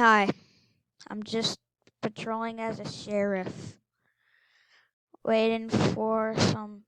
Hi, I'm just patrolling as a sheriff, waiting for some.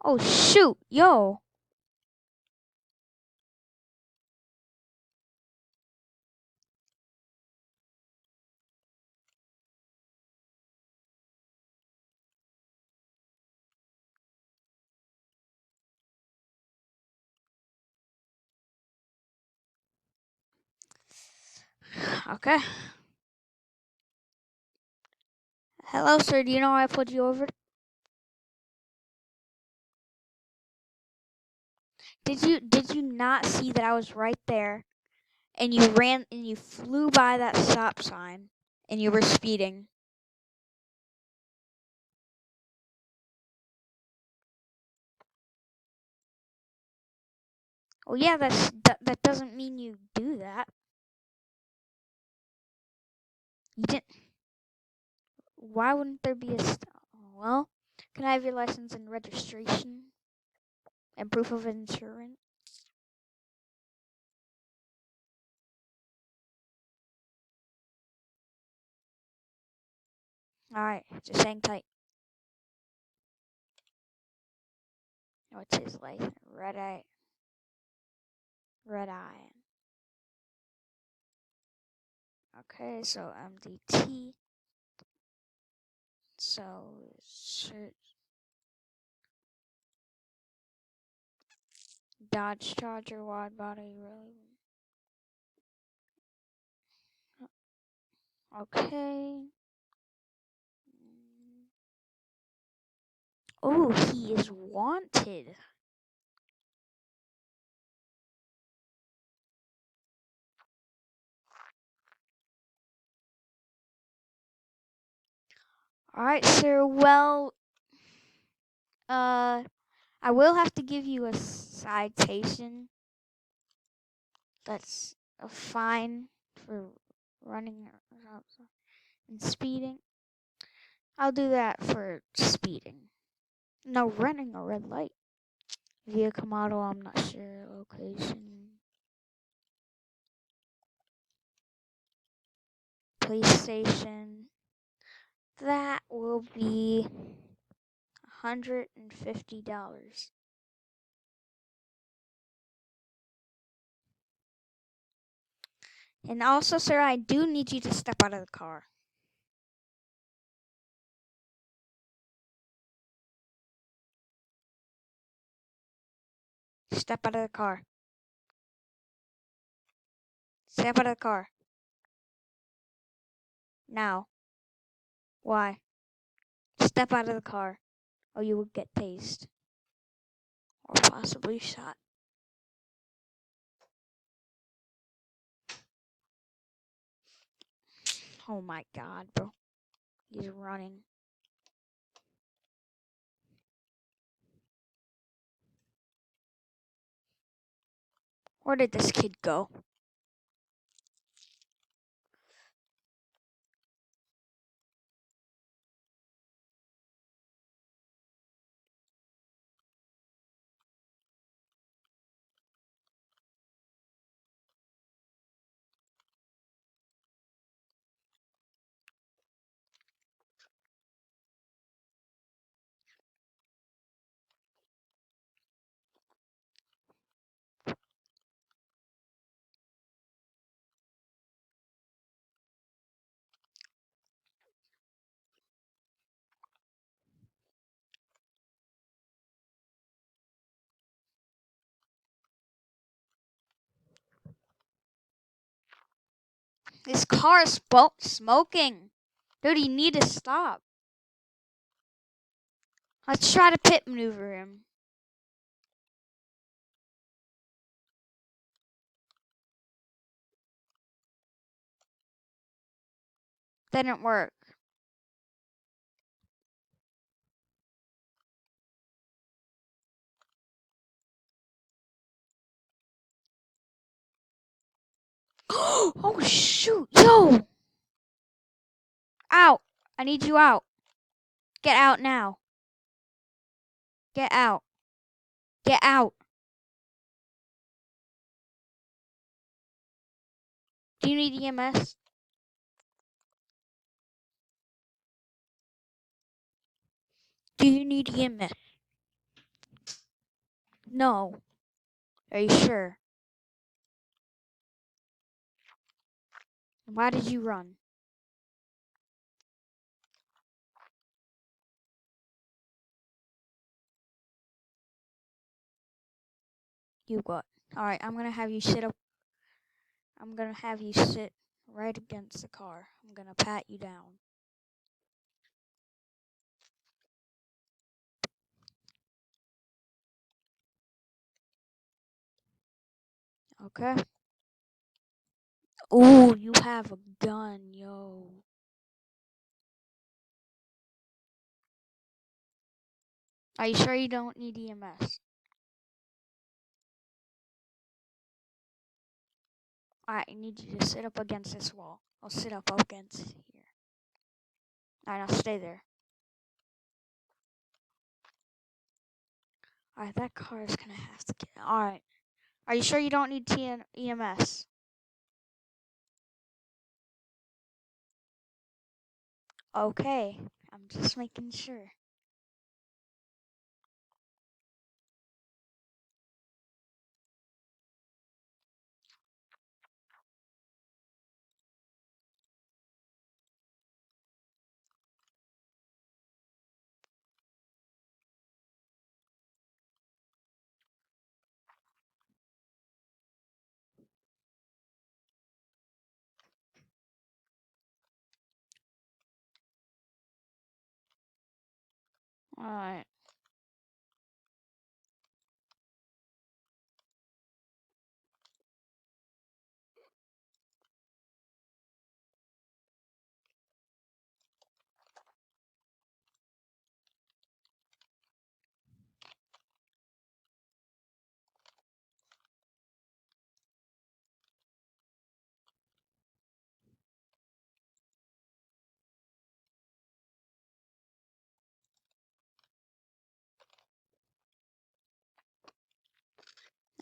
Oh shoot, yo! Okay. Hello, sir. Do you know why I pulled you over? Did you not see that I was right there, and you ran and you flew by that stop sign, and you were speeding? Oh yeah, that doesn't mean you do that. You didn't. Why wouldn't there be a well? Can I have your license and registration and proof of insurance? All right, just hang tight. What's his life? Red eye. Red eye. Okay, so MDT. So search Dodge Charger wide body really. Okay. Oh, he is wanted. Alright, sir. Well, I will have to give you a citation. That's a fine for running and speeding. I'll do that for speeding. No, running a red light. Vehicle model, I'm not sure. Location. Police station. That will be $150. And also, sir, I do need you to step out of the car. Step out of the car. Step out of the car. Now. Why? Step out of the car, or you will get tased. Or possibly shot. Oh my god, bro. He's running. Where did this kid go? This car is smoking. Dude, you need to stop. Let's try to pit maneuver him. Didn't work. Oh shoot, yo! Out! I need you out. Get out now. Get out. Get out. Do you need EMS? Do you need EMS? No. Are you sure? Why did you run? You what? Alright, I'm gonna have you sit up. I'm gonna have you sit right against the car. I'm gonna pat you down. Okay? Ooh, you have a gun, yo. Are you sure you don't need EMS? Alright, I need you to sit up against this wall. I'll sit up against here. Alright, now stay there. Alright, that car is gonna have to get. Alright. Are you sure you don't need EMS? Okay. I'm just making sure. Alright.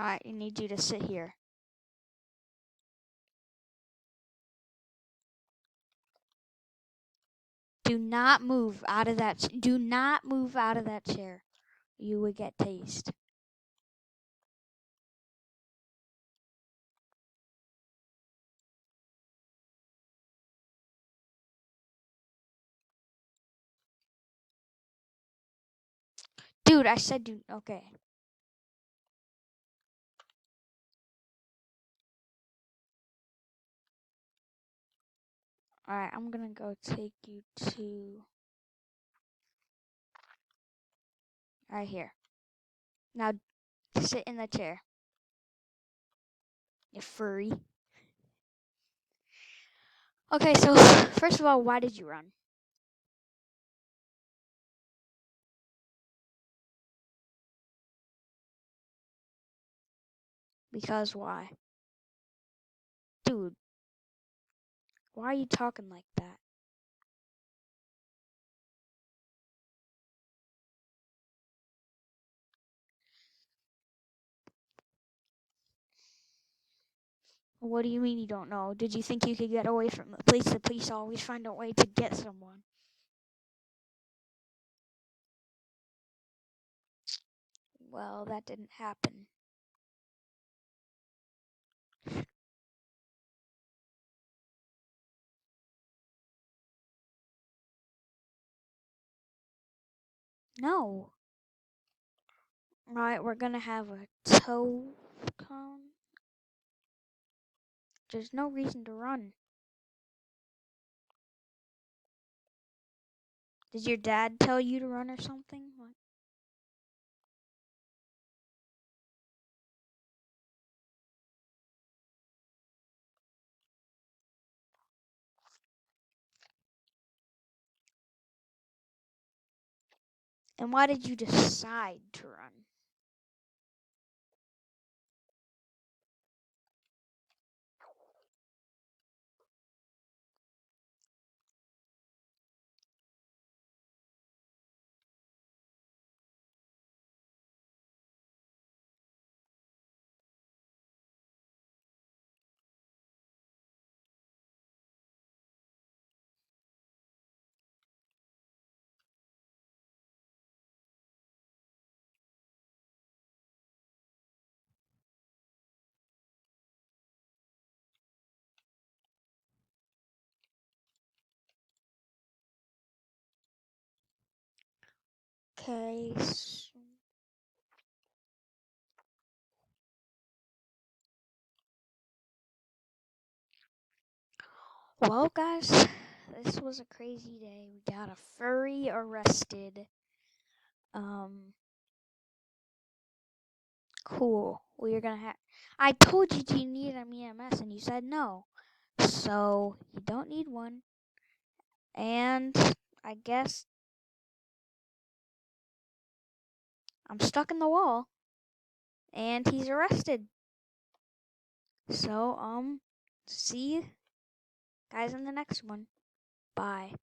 Alright, I need you to sit here. Do not move out of that. Do not move out of that chair. You would get tased. Dude, I said do. Okay. Alright, I'm gonna go take you to. Right here. Now, sit in the chair. You furry. Okay, so first of all, why did you run? Because why? Dude, why are you talking like that? What do you mean you don't know? Did you think you could get away from the police? The police always find a way to get someone. Well, that didn't happen. No. Right, we're gonna have a tow cone. There's no reason to run. Did your dad tell you to run or something? What? And why did you decide to run? Okay. Well, guys, this was a crazy day. We got a furry arrested. Cool. We're gonna have. I told you, do you need an EMS, and you said no. So you don't need one. And I guess I'm stuck in the wall, and he's arrested. So see you guys in the next one. Bye.